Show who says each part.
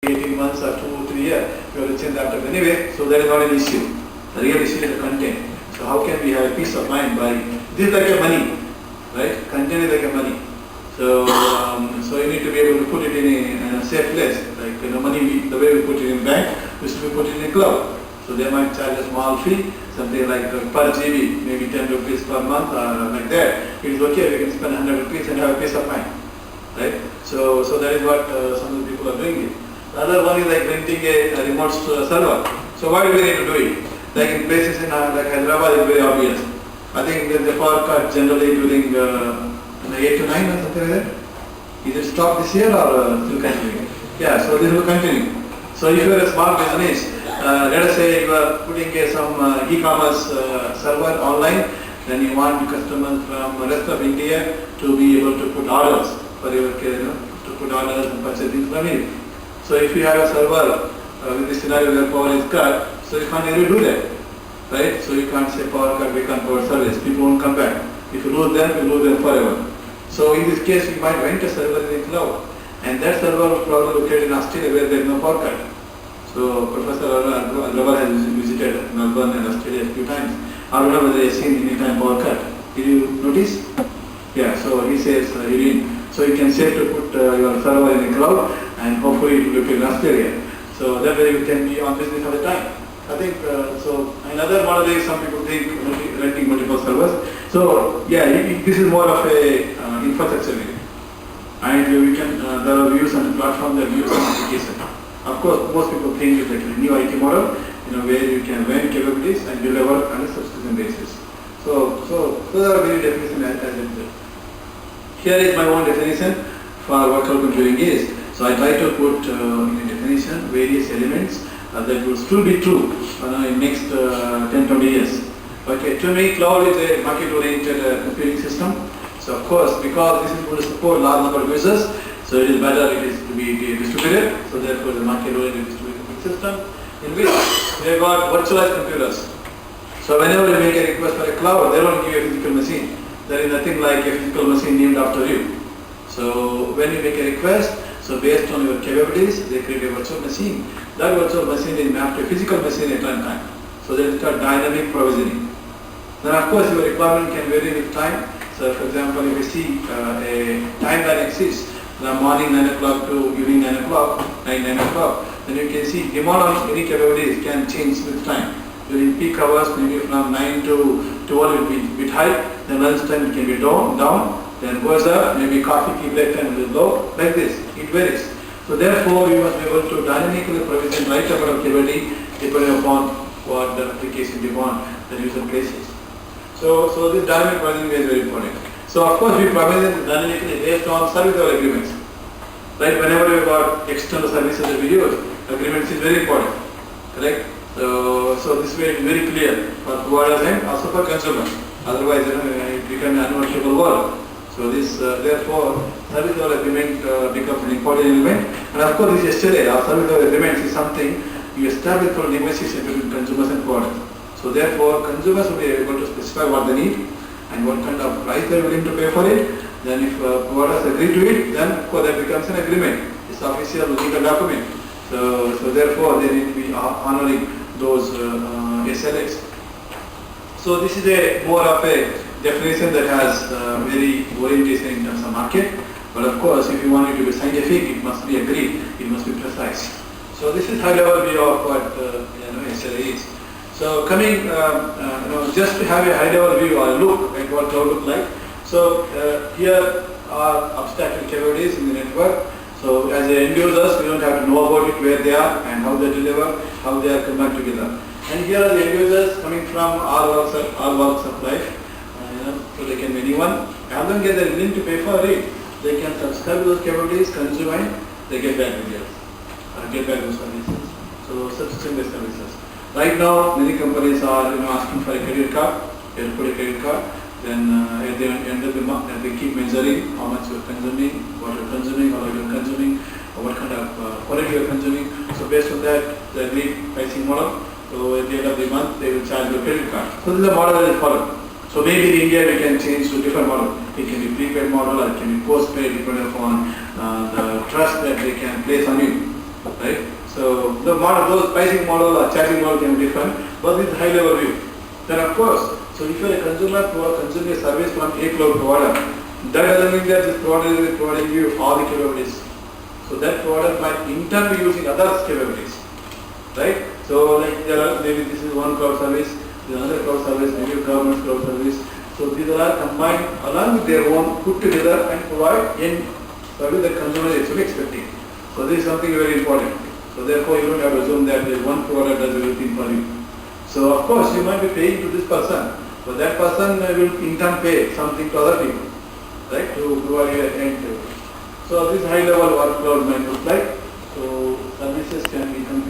Speaker 1: 18 months or 2 or 3 years, you have to change laptop anyway, so that is not an issue. The real issue is the content. So how can we have a peace of mind by, this is like a money, right? Content is like a money. So so you need to be able to put it in a safe place. Like money, the way we put it in bank, we should put it in a cloud. So they might charge a small fee, something like per GB, maybe 10 rupees per month or like that. It is okay, we can spend 100 rupees and have a peace of mind. Right? So that is what some of the people are doing it. The other one is like renting a remote server. So why do we need to do it? Like in places in like Hyderabad, it's very obvious. I think the power cut generally during 8 to 9 or something like that. Is it stopped this year or still continuing? Yeah, so this will continue. So if you are a small business, let us say you are putting some e-commerce server online, then you want customers from the rest of India to be able to put orders for your, to put orders and purchase things from you. So if you have a server with this scenario where power is cut, so you can't really do that, right? So you can't say power cut, we can't provide service, people won't come back. If you lose them, you lose them forever. So in this case, you might rent a server in the cloud, and that server was probably located in Australia where there is no power cut. So Professor Agrawal has visited Melbourne and Australia a few times. I don't know whether he has seen any time power cut. Did you notice? Yeah, so he says he didn't. So you can save to put your server in the cloud and hopefully it will be located in Australia. So that way you can be on business all the time. I think, so another model is some people think renting multiple servers. So yeah, this is more of a infrastructure layer. And we can, there are views on the platform, there are views on application. Of course, most people think it's like a new IT model, where you can rent capabilities and deliver on a subscription basis. So there are many definitions as well. Here is my own definition for what cloud computing is. So I try to put in a definition various elements that will still be true in next 10-20 years. Okay, to me, cloud is a market-oriented computing system. So of course, because this is going to support large number of users, so it is better it is to be distributed. So therefore, the market-oriented distributed computing system in which we have got virtualized computers. So whenever you make a request for a cloud, they don't give you a physical machine. There is nothing like a physical machine named after you. So when you make a request, so based on your capabilities, they create a virtual machine. That virtual machine is mapped to a physical machine at one time. So that is called dynamic provisioning. Then of course your requirement can vary with time. So for example, if you see a timeline exists, from morning 9 o'clock to evening 9 o'clock, 9 o'clock, then you can see the amount of any capabilities can change with time. During peak hours, maybe from 9 to 12 it will be a bit high, then lunchtime it can be down, then goes up, maybe coffee tea break time will be low, like this, it varies. So therefore you must be able to dynamically provision right amount of capability depending upon what the application you want the user places. So this dynamic provisioning is very important. So of course we provision dynamically based on service level agreements. Right, whenever you got external services that we use, agreements is very important. Correct? So this way it is very clear for providers and also for consumers. Otherwise it becomes an unworkable world. So this therefore service level agreement becomes an important element. And of course this yesterday our service level agreements is something you establish for negotiation between consumers and providers. So therefore consumers will be able to specify what they need and what kind of price they are willing to pay for it. Then if providers agree to it, then of course that becomes an agreement. It's official legal document. So therefore they need to be honoring those SLAs. So this is a more of a definition that has very orientation in terms of market. But of course, if you want it to be scientific, it must be agreed. It must be precise. So this is high-level view of what SLA is. So coming, just to have a high-level view or look at what cloud looks like. So here are abstract capabilities in the network. So as end users, we don't have to know about it, where they are and how they deliver, how they are combined together. And here are the end users coming from all walks of life. So they can be anyone. As long as they are willing to pay for it, they can subscribe to those capabilities, consume and they get back with get back those services. So subscription-based services. Right now, many companies are asking for a credit card. They put a credit card. Then at the end of the month, they keep measuring how much you are consuming, what you are consuming, how you are consuming, or what kind of quality you are consuming. So based on that, they agreed pricing model. So at the end of the month, they will charge your credit card. So this is a model that is followed. So maybe in India we can change to a different model. It can be prepaid model or it can be postpaid depending upon the trust that they can place on you. right? So the model, those pricing model or charging model can be different, but this is high level view. Then of course, so if you are a consumer who are consuming a service from a cloud provider, that doesn't mean that this provider is providing you all the capabilities. So that provider might in turn be using others' capabilities, right? So like there are, maybe this is one cloud service, the another cloud service, maybe a government cloud service. So these are combined along with their own, put together and provide in service that consumer is actually expecting. So this is something very important. So therefore you don't have to assume that there one provider does everything for you. So of course you might be paying to this person, but that person will in turn pay something to other people, right, to provide you an end. So this high level workload might look like. So services can be confused.